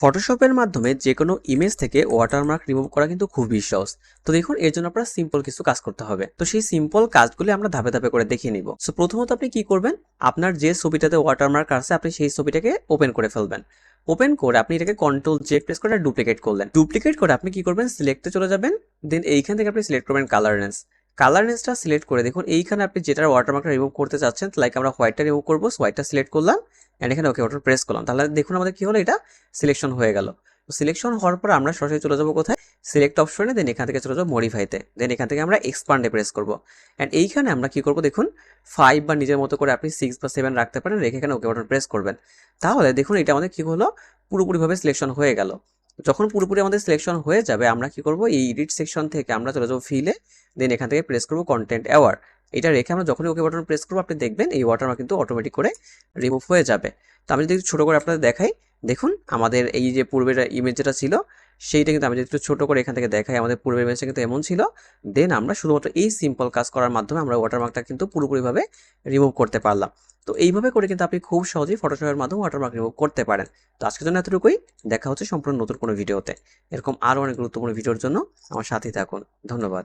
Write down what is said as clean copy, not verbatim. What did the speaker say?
ফটোশপের মাধ্যমে যে কোনো ইমেজ থেকে ওয়াটারমার্ক রিমুভ করা কিন্তু খুবই সহজ। তো দেখুন, এর জন্য আপনার সিম্পল কিছু কাজ করতে হবে। তো সেই সিম্পল কাজগুলি আমরা ধাপে ধাপে করে দেখিয়ে নিব। সো প্রথমত আপনি কি করবেন, আপনার যে ছবিটাতে ওয়াটারমার্ক আছে আপনি সেই ছবিটাকে ওপেন করে ফেলবেন। ওপেন করে আপনি এটাকে কন্ট্রোল জে প্রেস করে ডুপ্লিকেট করলেন। ডুপ্লিকেট করে আপনি কি করবেন, সিলেক্টে চলে যাবেন। দেন এইখান থেকে আপনি সিলেক্ট করবেন কালার রেঞ্জ। কালার রেঞ্জটা সিলেক্ট করে দেখুন এইখানে আপনি যেটার ওয়াটারমার্কটা রিমুভ করতে চাচ্ছেন, লাইক আমরা হোয়াইটটা রিমুভ করবো, হোয়াইটটা সিলেক্ট করলাম এন্ড এখানে ওকে বাটন প্রেস করলাম। তাহলে দেখুন আমাদের কি হলো, এটা সিলেকশন হয়ে গেল। সিলেকশন হওয়ার পর আমরা সরাসরি চলে যাবো কোথায়, সিলেক্ট অপশনে। দেন এখান থেকে চলে যাবো মডিফাইতে। দেন এখান থেকে আমরা এক্সপান্ডে প্রেস করবো। অ্যান্ড এইখানে আমরা কি করবো দেখুন, 5 বা নিজের মতো করে আপনি 6 বা 7 রাখতে পারেন, রেখে এখানে ওকে বাটন প্রেস করবেন। তাহলে দেখুন এটা আমাদের কি হলো, পুরোপুরিভাবে সিলেকশন হয়ে গেল। যখন পুরোপুরি আমাদের সিলেকশন হয়ে যাবে, আমরা কি করব, এই এডিট সেকশন থেকে আমরা চলে যাবো ফিলে। দেন এখান থেকে প্রেস করবো কন্টেন্ট অ্যাওয়ার। এটা রেখে আমরা যখনই ওকে বাটন প্রেস করবো আপনি দেখবেন এই ওয়াটারমার্ক কিন্তু অটোমেটিক করে রিমুভ হয়ে যাবে। তো আমি যদি ছোট করে আপনাদের দেখাই, দেখুন আমাদের এই যে পূর্বের ইমেজ যেটা ছিল সেইটা কিন্তু আমি যদি একটু ছোট করে এখান থেকে দেখাই, আমাদের পূর্বের ইমেজটা কিন্তু এমন ছিল। দেন আমরা শুধুমাত্র এই সিম্পল কাজ করার মাধ্যমে আমরা ওয়াটারমার্কটা কিন্তু পুরোপুরিভাবে রিমুভ করতে পারলাম। তো এইভাবে করে কিন্তু আপনি খুব সহজেই ফটোশপের মাধ্যমে ওয়াটারমার্ক রিমুভ করতে পারেন। তো আজকের জন্য এতটুকুই। দেখা হচ্ছে সম্পূর্ণ নতুন কোনো ভিডিওতে। এরকম আরও অনেক গুরুত্বপূর্ণ ভিডিওর জন্য আমার সাথেই থাকুন। ধন্যবাদ।